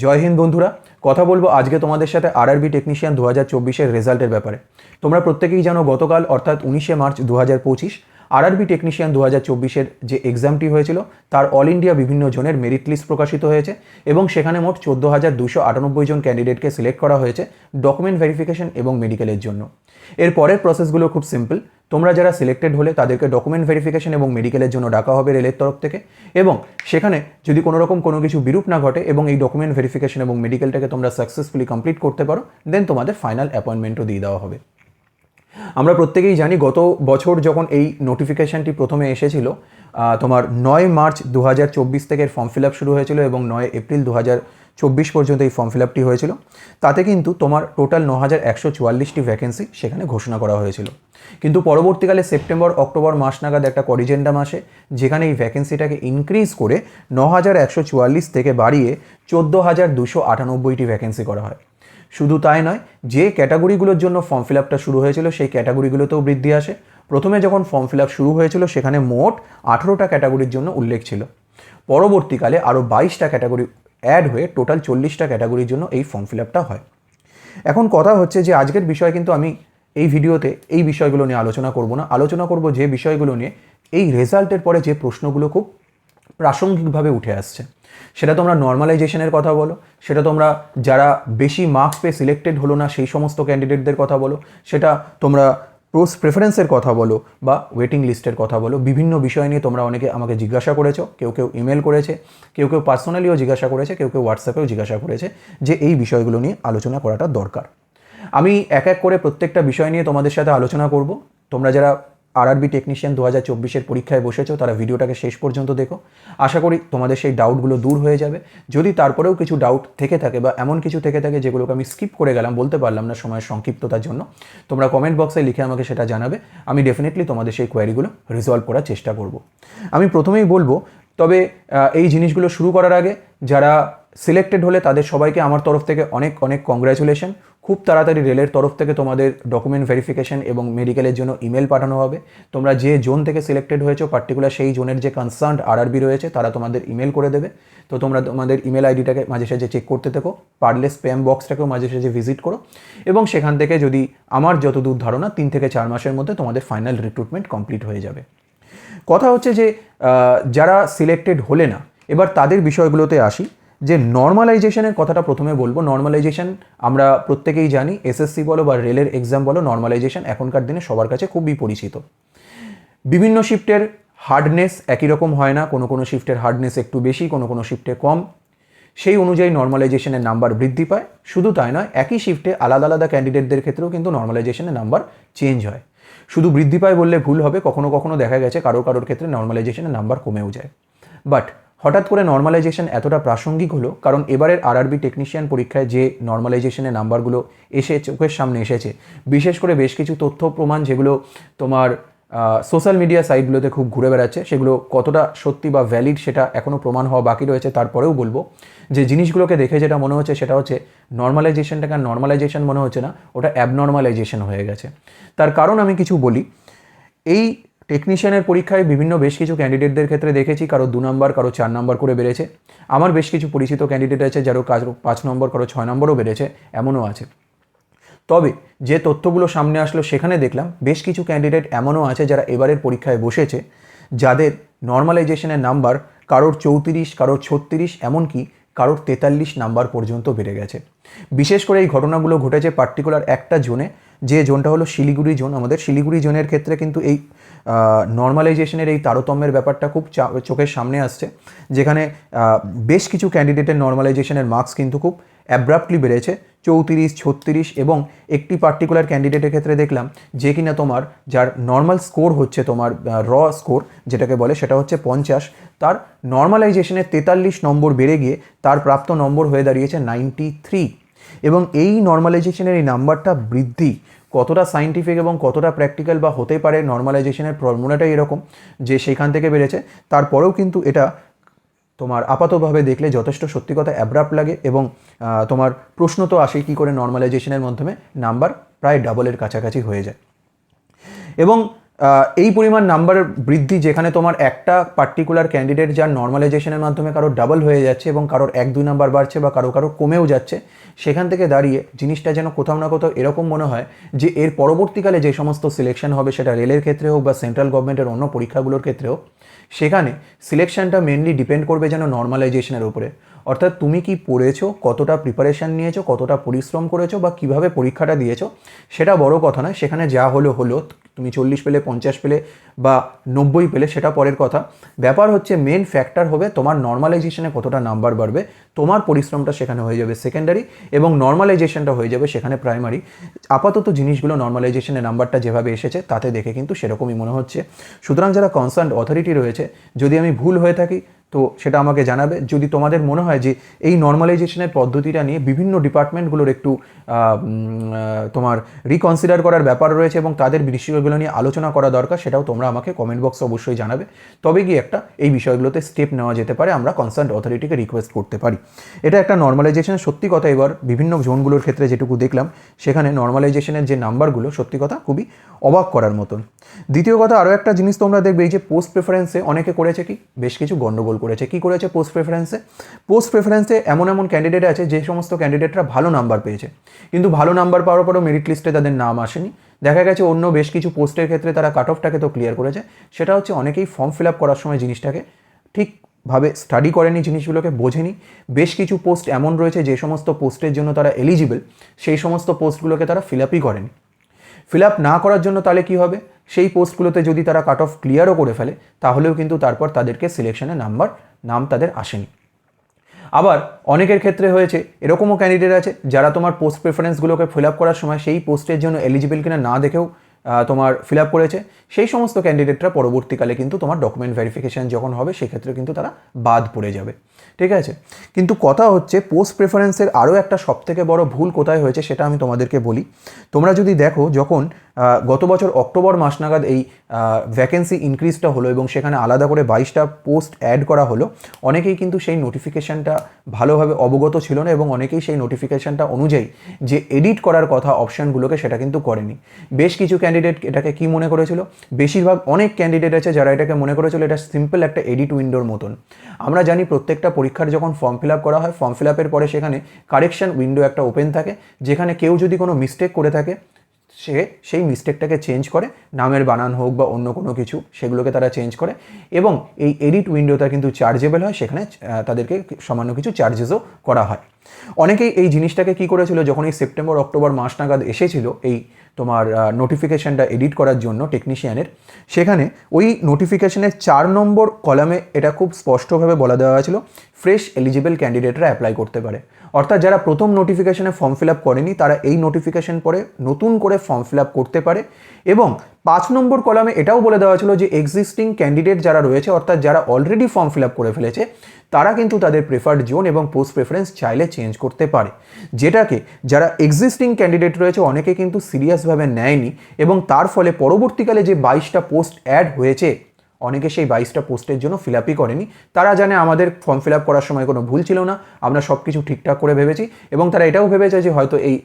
জয় হিন্দ বন্ধুরা, কথা বলবো আজকে তোমাদের সাথে আরআরবি টেকনিশিয়ান 2024-এর রেজাল্টের ব্যাপারে। তোমরা প্রত্যেকেই জানো গতকাল অর্থাৎ 19শে মার্চ 2025 আরআরবি টেকনিশিয়ান 2024-এর যে এক্সামটি হয়েছিল তার অল ইন্ডিয়া বিভিন্ন জনের মেরিট লিস্ট প্রকাশিত হয়েছে এবং সেখানে মোট 14,298 জন ক্যান্ডিডেটকে সিলেক্ট করা হয়েছে ডকুমেন্ট ভেরিফিকেশন এবং মেডিকেলের জন্য। এর পরের প্রসেসগুলো খুব সিম্পল। তোমরা যারা সিলেক্টেড হলে তাদেরকে ডকুমেন্ট ভেরিফিকেশন এবং মেডিকেলের জন্য ডাকা হবে রেলের তরফ থেকে, এবং সেখানে যদি কোনো কিছু বিরূপ না ঘটে এবং এই ডকুমেন্ট ভেরিফিকেশন এবং মেডিকেলটাকে তোমরা সাকসেসফুলি কমপ্লিট করতে পারো, দেন তোমাদের ফাইনাল অ্যাপয়েন্টমেন্টও দিয়ে দেওয়া হবে। আমরা প্রত্যেকেই জানি গত বছর যখন এই নোটিফিকেশানটি প্রথমে এসেছিল, তোমার 9 মার্চ 2024 থেকে ফর্ম ফিল আপ শুরু হয়েছিল এবং 9 এপ্রিল 2024 পর্যন্ত এই ফর্ম ফিল আপটি হয়েছিল। তাতে কিন্তু তোমার টোটাল 9,144টি ভ্যাকেন্সি সেখানে ঘোষণা করা হয়েছিল। কিন্তু পরবর্তীকালে সেপ্টেম্বর অক্টোবর মাস নাগাদ একটা করিজেন্ডাম আসে, যেখানে এই ভ্যাকেন্সিটাকে ইনক্রিজ করে 9,144 থেকে বাড়িয়ে 14,298টি ভ্যাকেন্সি করা হয়। শুধু তাই নয়, যে ক্যাটাগরিগুলোর জন্য ফর্ম ফিল আপটা শুরু হয়েছিল সেই ক্যাটাগরিগুলোতেও বৃদ্ধি আসে। প্রথমে যখন ফর্ম ফিল আপ শুরু হয়েছিল সেখানে মোট 18টা ক্যাটাগরির জন্য উল্লেখ ছিল। পরবর্তীকালে আরও 22টা ক্যাটাগরি অ্যাড হয়ে টোটাল 40টা ক্যাটাগরির জন্য এই ফর্ম ফিল আপটা হয়। এখন কথা হচ্ছে যে আজকের বিষয় কিন্তু আমি এই ভিডিওতে এই বিষয়গুলো নিয়ে আলোচনা করব না, আলোচনা করব যে বিষয়গুলো নিয়ে এই রেজাল্টের পরে যে প্রশ্নগুলো খুব প্রাসঙ্গিকভাবে উঠে আসছে। সেটা তোমরা নর্মালাইজেশনের কথা বলো, সেটা তোমরা যারা বেশি মার্কস পেয়ে সিলেক্টেড হলো না সেই সমস্ত ক্যান্ডিডেটদের কথা বলো, সেটা তোমরা পোস্ট প্রেফারেন্সের কথা বলো বা ওয়েটিং লিস্টের কথা বলো, বিভিন্ন বিষয় নিয়ে তোমরা অনেকে আমাকে জিজ্ঞাসা করেছো। কেউ ইমেল করেছে, কেউ পার্সোনালিও জিজ্ঞাসা করেছে, কেউ হোয়াটসঅ্যাপেও জিজ্ঞাসা করেছে যে এই বিষয়গুলো নিয়ে আলোচনা করাটা দরকার। আমি এক এক করে প্রত্যেকটা বিষয় নিয়ে তোমাদের সাথে আলোচনা করব। তোমরা যারা আরআরবি টেকনিশিয়ান 2024-এর পরীক্ষায় বসেছো তারা ভিডিওটাকে শেষ পর্যন্ত দেখো। আশা করি তোমাদের সেই ডাউটগুলো দূর হয়ে যাবে। যদি তারপরেও কিছু ডাউট থেকে থাকে বা এমন কিছু থেকে থাকে যেগুলোকে আমি স্কিপ করে গেলাম, বলতে পারলাম না সময়ের সংক্ষিপ্ততার জন্য, তোমরা কমেন্ট বক্সে লিখে আমাকে সেটা জানাবে। আমি ডেফিনেটলি তোমাদের সেই কোয়ারিগুলো রিজলভ করার চেষ্টা করব। আমি প্রথমেই বলবো, তবে এই জিনিসগুলো শুরু করার আগে যারা সিলেক্টেড হলে তাদের সবাইকে আমার তরফ থেকে অনেক অনেক কংগ্র্যাচুলেশন। খুব তাড়াতাড়ি রেলের তরফ থেকে তোমাদের ডকুমেন্ট ভেরিফিকেশন এবং মেডিকেলের জন্য ইমেল পাঠানো হবে। তোমরা যে জোন থেকে সিলেক্টেড হয়েছো পার্টিকুলার সেই জোনের যে কনসার্নড আরআরবি রয়েছে তারা তোমাদের ইমেল করে দেবে। তো তোমরা তোমাদের ইমেল আইডিটাকে মাঝে সাঝে চেক করতে থেকো, পারলে স্প্যাম বক্সটাকেও মাঝে সাঝে ভিজিট করো, এবং সেখান থেকে যদি আমার যতদূর ধারণা 3 থেকে 4 মাসের মধ্যে তোমাদের ফাইনাল রিক্রুটমেন্ট কমপ্লিট হয়ে যাবে। কথা হচ্ছে যে যারা সিলেক্টেড হলে না, এবার তাদের বিষয়গুলোতে আসি। যে নর্মালাইজেশনের কথাটা প্রথমে বলবো। নর্মালাইজেশন আমরা প্রত্যেকেই জানি, এসএসসি বলো বা রেলের এক্সাম বলো, নর্মালাইজেশন এখনকার দিনে সবার কাছে খুবই পরিচিত। বিভিন্ন শিফটের হার্ডনেস একই রকম হয় না, কোনো শিফটের হার্ডনেস একটু বেশি, কোনো শিফটে কম। সেই অনুযায়ী নর্মালাইজেশনের নাম্বার বৃদ্ধি পায়। শুধু তাই নয়, একই শিফটে আলাদা আলাদা ক্যান্ডিডেটদের ক্ষেত্রেও কিন্তু নর্মালাইজেশনের নাম্বার চেঞ্জ হয়। শুধু বৃদ্ধি পায় বললে ভুল হবে, কখনো দেখা গেছে কারোর ক্ষেত্রে নর্মালাইজেশনের নাম্বার কমেও যায়। বাট হঠাৎ করে নর্মালাইজেশন এতটা প্রাসঙ্গিক হলো কারণ এবারের আরআরবি টেকনিশিয়ান পরীক্ষায় যে নর্মালাইজেশনের নাম্বারগুলো চোখের সামনে এসেছে, বিশেষ করে বেশ কিছু তথ্য প্রমাণ যেগুলো তোমার সোশ্যাল মিডিয়া সাইটগুলোতে খুব ঘুরে বেড়াচ্ছে, সেগুলো কতটা সত্যি বা ভ্যালিড সেটা এখনও প্রমাণ হওয়া বাকি রয়েছে। তারপরেও বলবো যে জিনিসগুলোকে দেখে যেটা মনে হচ্ছে সেটা হচ্ছে নর্মালাইজেশনটাকে নর্মালাইজেশন মনে হচ্ছে না, ওটা অ্যাবনর্মালাইজেশন হয়ে গেছে। তার কারণ আমি কিছু বলি। এই টেকনিশিয়ানের পরীক্ষায় বেশ কিছু ক্যান্ডিডেটদের ক্ষেত্রে দেখেছি কারো 2 নম্বর, কারো 4 নম্বর করে বেড়েছে। আমার বেশ কিছু পরিচিত ক্যান্ডিডেট আছে যারও 5 নম্বর, কারো 6 নম্বরও বেড়েছে, এমনও আছে। তবে যে তথ্যগুলো সামনে আসলো সেখানে দেখলাম বেশ কিছু ক্যান্ডিডেট এমনও আছে যারা এবারের পরীক্ষায় বসেছে যাদের নর্মালাইজেশনের নাম্বার কারোর 34, কারোর 36, এমনকি কারোর 43 নাম্বার পর্যন্ত বেড়ে গেছে। বিশেষ করে এই ঘটনাগুলো ঘটেছে পার্টিকুলার একটা জোনে, যে জোনটা হলো শিলিগুড়ি জোন। আমাদের শিলিগুড়ি জোনের ক্ষেত্রে কিন্তু এই নর্মালাইজেশনের এই তারতম্যের ব্যাপারটা খুব চোখের সামনে আসছে, যেখানে বেশ কিছু ক্যান্ডিডেটের নর্মালাইজেশনের মার্কস কিন্তু খুব অ্যাব্রাপ্টলি বেড়েছে, 34, 36, এবং একটি পার্টিকুলার ক্যান্ডিডেটের ক্ষেত্রে দেখলাম যে কিনা তোমার যার নর্মাল স্কোর হচ্ছে তোমার স্কোর যেটাকে বলে সেটা হচ্ছে 50, তার নর্মালাইজেশনের 43 নম্বর বেড়ে গিয়ে তার প্রাপ্ত নম্বর হয়ে দাঁড়িয়েছে 93। এবং এই নর্মালাইজেশনের এই নাম্বারটা বৃদ্ধি কতটা সায়েন্টিফিক এবং কতটা প্র্যাকটিক্যাল বা হতে পারে, নর্মালাইজেশনের ফর্মুলাটাই এরকম যে সেখান থেকে বেড়েছে, তারপরেও কিন্তু এটা তোমার আপাতভাবে দেখলে যথেষ্ট সত্যি কথা অ্যাব্রাপ্ট লাগে। এবং তোমার প্রশ্ন তো আসেই কী করে নর্মালাইজেশনের মাধ্যমে নাম্বার প্রায় ডাবলের কাছাকাছি হয়ে যায়। এবং এই পরিমাণ নাম্বার বৃদ্ধি, যেখানে তোমার একটা পার্টিকুলার ক্যান্ডিডেট যার নর্মালাইজেশনের মাধ্যমে কারো ডাবল হয়ে যাচ্ছে এবং কারোর 1-2 নাম্বার বাড়ছে বা কারো কমেও যাচ্ছে, সেখান থেকে দাঁড়িয়ে জিনিসটা যেন কোথাও না কোথাও এরকম মনে হয় যে এর পরবর্তীকালে যে সমস্ত সিলেকশন হবে, সেটা রেলের ক্ষেত্রে হোক বা সেন্ট্রাল গভর্নমেন্টের অন্য পরীক্ষাগুলোর ক্ষেত্রে হোক, সেখানে সিলেকশনটা মেনলি ডিপেন্ড করবে যেন নর্মালাইজেশনের উপরে। অর্থাৎ তুমি কি পড়েছো, কতটা প্রিপারেশান নিয়েছো, কতটা পরিশ্রম করেছো বা কীভাবে পরীক্ষাটা দিয়েছো, সেটা বড় কথা নয়। সেখানে যা হলো, তুমি 40 পেলে, 50 পেলে বা 90 পেলে, সেটা পরের কথা। ব্যাপার হচ্ছে মেন ফ্যাক্টর হবে তোমার নর্মালাইজেশনে কতটা নাম্বার বাড়বে, তোমার পরিশ্রমটা সেখানে হয়ে যাবে সেকেন্ডারি এবং নর্মালাইজেশনটা হয়ে যাবে সেখানে প্রাইমারি। আপাতত জিনিসগুলো নর্মালাইজেশনে নাম্বারটা যেভাবে এসেছে তাতে দেখে কিন্তু সেরকমই মনে হচ্ছে। সুতরাং যারা কনসার্ন অথরিটি রয়েছে, যদি আমি ভুল হয়ে থাকি তো সেটা আমাকে জানাবে। যদি তোমাদের মনে হয় যে এই নর্মালাইজেশনের পদ্ধতিটা নিয়ে বিভিন্ন ডিপার্টমেন্টগুলোর একটু তোমার রিকনসিডার করার ব্যাপার রয়েছে এবং তাদের বিষয়গুলো নিয়ে আলোচনা করা দরকার, সেটাও তোমরা আমাকে কমেন্ট বক্সে অবশ্যই জানাবে। তবে গিয়ে একটা এই বিষয়গুলোতে স্টেপ নেওয়া যেতে পারে, আমরা কনসার্ন অথরিটিকে রিকোয়েস্ট করতে পারি। এটা একটা নর্মালাইজেশনের সত্যি কথা। এবার বিভিন্ন জোনগুলোর ক্ষেত্রে যেটুকু দেখলাম, সেখানে নর্মালাইজেশনের যে নাম্বারগুলো সত্যি কথা খুবই অবাক করার মতন। দ্বিতীয় কথা, আরও একটা জিনিস তোমরা দেখবে, এই যে পোস্ট প্রেফারেন্সে অনেকে করেছে কি, বেশ কিছু গন্ডগোল করেছে। কি করেছে পোস্ট প্রেফারেন্সে এমন ক্যান্ডিডেট আছে যে সমস্ত ক্যান্ডিডেটরা ভালো নাম্বার পেয়েছে, কিন্তু ভালো নাম্বার পাওয়ার পরও মেরিট লিস্টে তাদের নাম আসেনি। দেখা গেছে অন্য বেশ কিছু পোস্টের ক্ষেত্রে তারা কাট অফটাকে তো ক্লিয়ার করেছে, সেটা হচ্ছে অনেকেই ফর্ম ফিল আপ করার সময় জিনিসটাকে ঠিকভাবে স্টাডি করেনি, জিনিসগুলোকে বোঝেনি। বেশ কিছু পোস্ট এমন রয়েছে যে সমস্ত পোস্টের জন্য তারা এলিজিবল, সেই সমস্ত পোস্টগুলোকে তারা ফিল আপই করেনি। ফিল আপ না করার জন্য তাহলে কী হবে, সেই পোস্টগুলোতে যদি তারা কাট অফ ক্লিয়ারও করে ফেলে, তাহলেও কিন্তু তারপর তাদেরকে সিলেকশনে নাম তাদের আসেনি। আবার অনেকের ক্ষেত্রে হয়েছে এরকমও ক্যান্ডিডেট আছে যারা তোমার পোস্ট প্রেফারেন্সগুলোকে ফিল আপ করার সময় সেই পোস্টের জন্য এলিজিবল কিনা না দেখেও তোমার ফিল আপ করেছে। সেই সমস্ত ক্যান্ডিডেটরা পরবর্তীকালে কিন্তু তোমার ডকুমেন্ট ভেরিফিকেশান যখন হবে সেক্ষেত্রে কিন্তু তারা বাদ পড়ে যাবে। ঠিক আছে, কিন্তু কথা হচ্ছে পোস্ট প্রেফারেন্সের আরও একটা সবথেকে বড় ভুল কোথায় হয়েছে সেটা আমি তোমাদেরকে বলি। তোমরা যদি দেখো, যখন গত বছর অক্টোবর মাস নাগাদ এই ভ্যাকেন্সি ইনক্রিজটা হলো এবং সেখানে আলাদা করে 22টা পোস্ট অ্যাড করা হলো, অনেকেই কিন্তু সেই নোটিফিকেশানটা ভালোভাবে অবগত ছিল না এবং অনেকেই সেই নোটিফিকেশানটা অনুযায়ী যে এডিট করার কথা অপশানগুলোকে সেটা কিন্তু করেনি। বেশ কিছু ক্যান্ডিডেট এটাকে কি মনে করেছিল, বেশিরভাগ অনেক ক্যান্ডিডেট আছে যারা এটাকে মনে করেছিল এটা সিম্পল একটা এডিট উইন্ডোর মতন। আমরা জানি প্রত্যেকটা পরীক্ষার যখন ফর্ম ফিল আপ করা হয়, ফর্ম ফিল আপের পরে সেখানে কারেকশন উইন্ডো একটা ওপেন থাকে, যেখানে কেউ যদি কোনো মিস্টেক করে থাকে সেই মিস্টেকটাকে চেঞ্জ করে, নামের বানান হোক বা অন্য কোনো কিছু, সেগুলোকে তারা চেঞ্জ করে এবং এই এডিট উইন্ডোটা কিন্তু চার্জেবল হয়, সেখানে তাদেরকে সামান্য কিছু চার্জেসও করা হয়। অনেকেই এই জিনিসটাকে কি করেছিল, যখন এই সেপ্টেম্বর অক্টোবর মাস নাগাদ এসেছিল এই তোমার নোটিফিকেশানটা এডিট করার জন্য টেকনিশিয়ানের, সেখানে ওই নোটিফিকেশানের 4 নম্বর কলামে এটা খুব স্পষ্টভাবে বলা দেওয়া হয়েছিল ফ্রেশ এলিজিবল ক্যান্ডিডেটরা অ্যাপ্লাই করতে পারে। অর্থাৎ যারা প্রথম নোটিফিকেশানে ফর্ম ফিল আপ করেনি তারা এই নোটিফিকেশান পরে নতুন করে ফর্ম ফিল আপ করতে পারে। এবং 5 নম্বর কলামে এটাও বলে দেওয়া ছিল যে এক্সিস্টিং ক্যান্ডিডেট যারা রয়েছে, অর্থাৎ যারা অলরেডি ফর্ম ফিল আপ করে ফেলেছে, তারা কিন্তু তাদের প্রেফার্ড জোন এবং পোস্ট প্রেফারেন্স চাইলে চেঞ্জ করতে পারে। যেটাকে যারা এক্সিস্টিং ক্যান্ডিডেট রয়েছে অনেকে কিন্তু সিরিয়াসভাবে নেয়নি এবং তার ফলে পরবর্তীকালে যে 22টা পোস্ট অ্যাড হয়েছে, অনেকে সেই 22টা পোস্টের জন্য ফিল আপই করেনি। তারা জানে আমাদের ফর্ম ফিল আপ করার সময় কোনো ভুল ছিল না, আমরা সব কিছু ঠিকঠাক করে ভেবেছি এবং তারা এটাও ভেবেছে যে হয়তো এই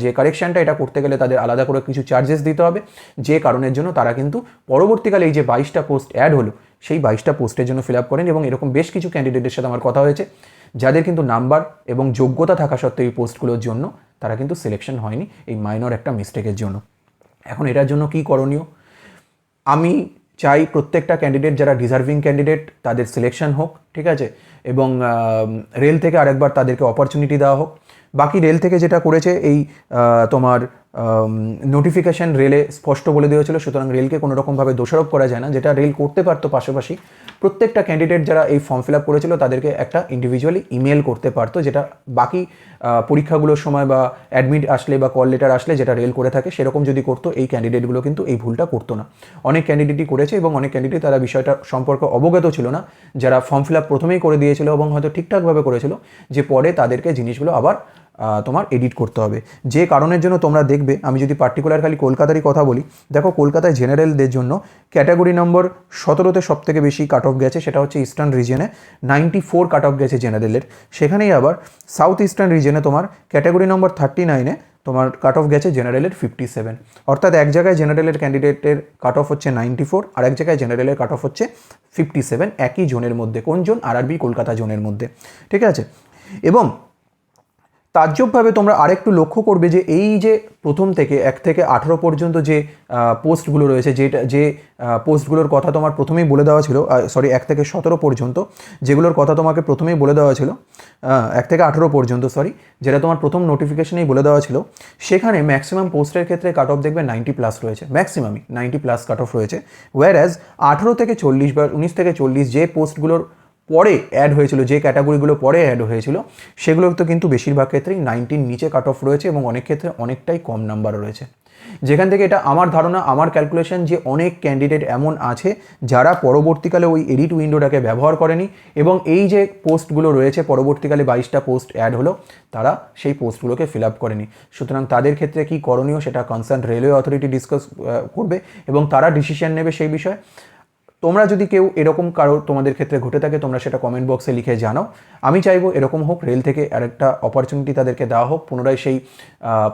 যে কারেকশানটা এটা করতে গেলে তাদের আলাদা করে কিছু চার্জেস দিতে হবে, যে কারণের জন্য তারা কিন্তু পরবর্তীকালে এই যে 22টা পোস্ট অ্যাড হলো সেই 22টা পোস্টের জন্য ফিল আপ করেন। এবং এরকম বেশ কিছু ক্যান্ডিডেটের সাথে আমার কথা হয়েছে যাদের কিন্তু নাম্বার এবং যোগ্যতা থাকা সত্ত্বেও এই পোস্টগুলোর জন্য তারা কিন্তু সিলেকশন হয়নি এই মাইনর একটা মিস্টেকের জন্য। এখন এটার জন্য কি করণীয়? আমি চাই প্রত্যেকটা ক্যান্ডিডেট যারা ডিজার্ভিং ক্যান্ডিডেট তাদের সিলেকশন হোক, ঠিক আছে, এবং রেল থেকে আরেকবার তাদেরকে অপরচুনিটি দেওয়া হোক। বাকি রেল থেকে যেটা করেছে এই তোমার নোটিফিকেশান রেলে স্পষ্ট বলে দেওয়া ছিল, সুতরাং রেলকে কোনো রকমভাবে দোষারোপ করা যায় না। যেটা রেল করতে পারতো, পাশাপাশি প্রত্যেকটা ক্যান্ডিডেট যারা এই ফর্ম ফিল আপ করেছিল তাদেরকে একটা ইন্ডিভিজুয়ালি ইমেল করতে পারতো, যেটা বাকি পরীক্ষাগুলোর সময় বা অ্যাডমিট আসলে বা কল লেটার আসলে যেটা রেল করে থাকে সেরকম যদি করতো, এই ক্যান্ডিডেটগুলো কিন্তু এই ভুলটা করতো না। অনেক ক্যান্ডিডেটই করেছে এবং অনেক ক্যান্ডিডেট তারা বিষয়টা সম্পর্কে অবগত ছিল না, যারা ফর্ম ফিল আপ প্রথমেই করে দিয়েছিল এবং হয়তো ঠিকঠাকভাবে করেছিল, যে পরে তাদেরকে জিনিসগুলো আবার তোমার এডিট করতে হবে। যে কারণের জন্য তোমরা দেখবে, আমি যদি পার্টিকুলার খালি কলকাতারই কথা বলি, দেখো কলকাতায় জেনারেলদের জন্য ক্যাটাগরি নম্বর 17তে সবথেকে বেশি কাট অফ গেছে, সেটা হচ্ছে ইস্টার্ন রিজনে 94 কাট অফ গেছে জেনারেলের। সেখানেই আবার সাউথ ইস্টার্ন রিজনে তোমার ক্যাটাগরি নম্বর 39-এ তোমার কাট অফ গেছে জেনারেলের 57, অর্থাৎ এক জায়গায় জেনারেলের ক্যান্ডিডেটের কাট অফ হচ্ছে 94 আর এক জায়গায় জেনারেলের কাট অফ হচ্ছে 57, একই জোনের মধ্যে। কোন জোন? আরআরবি কলকাতা জোনের মধ্যে, ঠিক আছে। এবং তাজ্জবভাবে তোমরা আরেকটু লক্ষ্য করবে যে এই যে প্রথম থেকে 1 থেকে 18 পর্যন্ত যে পোস্টগুলো রয়েছে, যে পোস্টগুলোর কথা তোমার প্রথমেই বলে দেওয়া ছিল, 1 থেকে 17 পর্যন্ত যেগুলোর কথা তোমাকে প্রথমেই বলে দেওয়া ছিল, 1 থেকে 18 পর্যন্ত যেটা তোমার প্রথম নোটিফিকেশনেই বলে দেওয়া ছিল, সেখানে ম্যাক্সিমাম পোস্টের ক্ষেত্রে কাট অফ দেখবে 90+ রয়েছে, ম্যাক্সিমামই 90+ কাট অফ রয়েছে। ওয়্যারঅ্যাজ 18 থেকে 40 বা 19 থেকে 40 যে পোস্টগুলোর পরে অ্যাড হয়েছিল, যে ক্যাটাগরিগুলো পরে অ্যাড হয়েছিল, সেগুলোর তো কিন্তু বেশিরভাগ ক্ষেত্রেই 90 নিচে কাট অফ রয়েছে এবং অনেক ক্ষেত্রে অনেকটাই কম নাম্বার রয়েছে। যেখান থেকে এটা আমার ধারণা, আমার ক্যালকুলেশন, যে অনেক ক্যান্ডিডেট এমন আছে যারা পরবর্তীকালে ওই এডিট উইন্ডোটাকে ব্যবহার করেনি এবং এই যে পোস্টগুলো রয়েছে পরবর্তীকালে 22টা পোস্ট অ্যাড হলো, তারা সেই পোস্টগুলোকে ফিল আপ করেনি। সুতরাং তাদের ক্ষেত্রে কি করণীয় সেটা কনসার্ন রেলওয়ে অথরিটি ডিসকাস করবে এবং তারা ডিসিশন নেবে সেই বিষয়ে। তোমরা যদি কেউ এরকম কারো তোমাদের ক্ষেত্রে ঘটে থাকে, তোমরা সেটা কমেন্ট বক্সে লিখে জানাও। আমি চাইবো এরকম হোক, রেল থেকে আরেকটা অপরচুনিটি তাদেরকে দেওয়া হোক পুনরায় সেই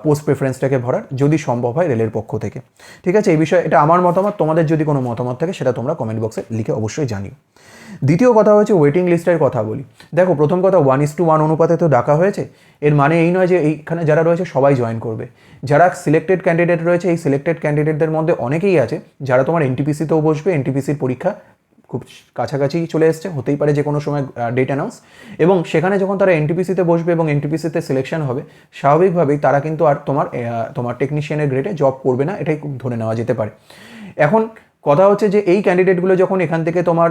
পোস্ট প্রেফারেন্সটাকে ভরার, যদি সম্ভব হয় রেলের পক্ষ থেকে, ঠিক আছে। এই বিষয়ে এটা আমার মতামত, তোমাদের যদি কোনো মতামত থাকে সেটা তোমরা কমেন্ট বক্সে লিখে অবশ্যই জানিও। দ্বিতীয় কথা হচ্ছে ওয়েটিং লিস্টের কথা বলি। দেখো, প্রথম কথা 1:1 অনুপাতে তো ডাকা হয়েছে, এর মানে এই নয় যে এইখানে যারা রয়েছে সবাই জয়েন করবে। যারা সিলেক্টেড ক্যান্ডিডেট রয়েছে, এই সিলেক্টেড ক্যান্ডিডেটদের মধ্যে অনেকেই আছে যারা তোমার এনটিপিসিতেও বসবে, এনটিপিসির পরীক্ষা খুব কাছাকাছি চলে এসছে, হতেই পারে যে কোনো সময় ডেট অ্যানাউন্স, এবং সেখানে যখন তারা এনটিপিসিতে বসবে এবং এনটিপিসিতে সিলেকশন হবে, স্বাভাবিকভাবেই তারা কিন্তু আর তোমার টেকনিশিয়ানের গ্রেডে জব করবে না, এটাই ধরে নেওয়া যেতে পারে। এখন কথা হচ্ছে যে এই ক্যান্ডিডেটগুলো যখন এখান থেকে তোমার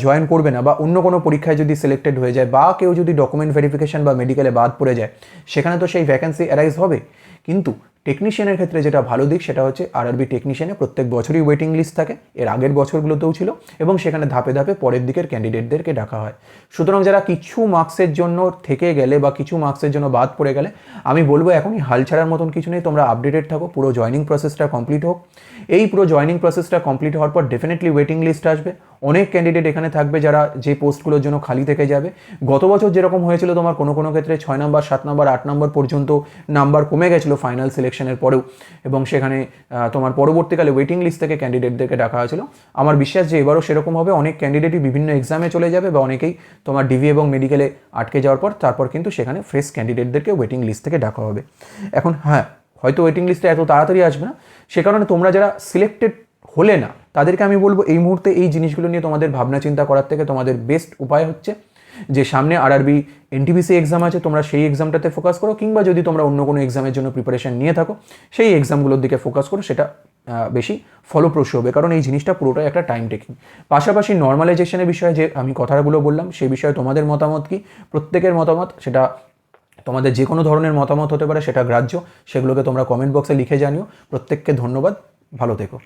জয়েন করবে না, বা অন্য কোনো পরীক্ষায় যদি সিলেক্টেড হয়ে যায়, বা কেউ যদি ডকুমেন্ট ভেরিফিকেশন বা মেডিকেলে বাদ পড়ে যায়, সেখানে তো সেই ভ্যাকেন্সি অ্যারাইজ হবে। কিন্তু টেকনিশিয়ানের ক্ষেত্রে যেটা ভালো দিক সেটা হচ্ছে আরআরবি টেকনিশিয়ানে প্রত্যেক বছরই ওয়েটিং লিস্ট থাকে, এর আগের বছরগুলোতেও ছিল, এবং সেখানে ধাপে ধাপে পরের দিকের ক্যান্ডিডেটদেরকে ডাকা হয়। সুতরাং যারা কিছু মার্কসের জন্য থেকে গেলে বা কিছু মার্কসের জন্য বাদ পড়ে গেলে, আমি বলবো এখনই হাল ছাড়ার মতন কিছু নেই, তোমরা আপডেটেড থাকো, পুরো জয়নিং প্রসেসটা কমপ্লিট হোক। এই পুরো জয়নিং প্রসেসটা কমপ্লিট হওয়ার পর ডেফিনেটলি ওয়েটিং লিস্ট আসবে, অনেক ক্যান্ডিডেট এখানে থাকবে যারা যে পোস্টগুলোর জন্য খালি থেকে যাবে। গত বছর যেরকম হয়েছিল তোমার কোনো কোনো ক্ষেত্রে 6 নম্বর, 7 নম্বর, 8 নম্বর পর্যন্ত নাম্বার কমে গেছিলো ফাইনাল সিলেকশনের পরেও, এবং সেখানে তোমার পরবর্তীকালে ওয়েটিং লিস্ট থেকে ক্যান্ডিডেটদেরকে ডাকা হয়েছিল। আমার বিশ্বাস যে এবারও সেরকম হবে, অনেক ক্যান্ডিডেটই বিভিন্ন এক্সামে চলে যাবে, বা অনেকেই তোমার ডিভি এবং মেডিকেলে আটকে যাওয়ার পর তারপর কিন্তু সেখানে ফ্রেশ ক্যান্ডিডেটদেরকে ওয়েটিং লিস্ট থেকে ডাকা হবে। এখন হ্যাঁ, হয়তো ওয়েটিং লিস্টে এত তাড়াতাড়ি আসবে না, সে কারণে তোমরা যারা সিলেক্টেড হলে না, তাদেরকে আমি বলবো এই মুহূর্তে এই জিনিসগুলো নিয়ে তোমাদের ভাবনা চিন্তা করার থেকে তোমাদের বেস্ট উপায় হচ্ছে যে সামনে আরআরবি এনটিপিসি এক্সাম আছে, তোমরা সেই এক্সামটাতে ফোকাস করো, কিংবা যদি তোমরা অন্য কোনো এক্সামের জন্য প্রিপারেশন নিয়ে থাকো সেই এক্সামগুলোর দিকে ফোকাস করো, সেটা বেশি ফলপ্রসূ হবে, কারণ এই জিনিসটা পুরোটাই একটা টাইম টেকিং। পাশাপাশি নর্মালাইজেশনের বিষয়ে যে আমি কথাগুলো বললাম, সেই বিষয়ে তোমাদের মতামত কি? প্রত্যেকের মতামত, সেটা তোমাদের যে কোনো ধরনের মতামত হতে পারে, সেটা গ্রাহ্য, সেগুলোকে তোমরা কমেন্ট বক্সে লিখে জানিও। প্রত্যেককে ধন্যবাদ, ভালো থেকো।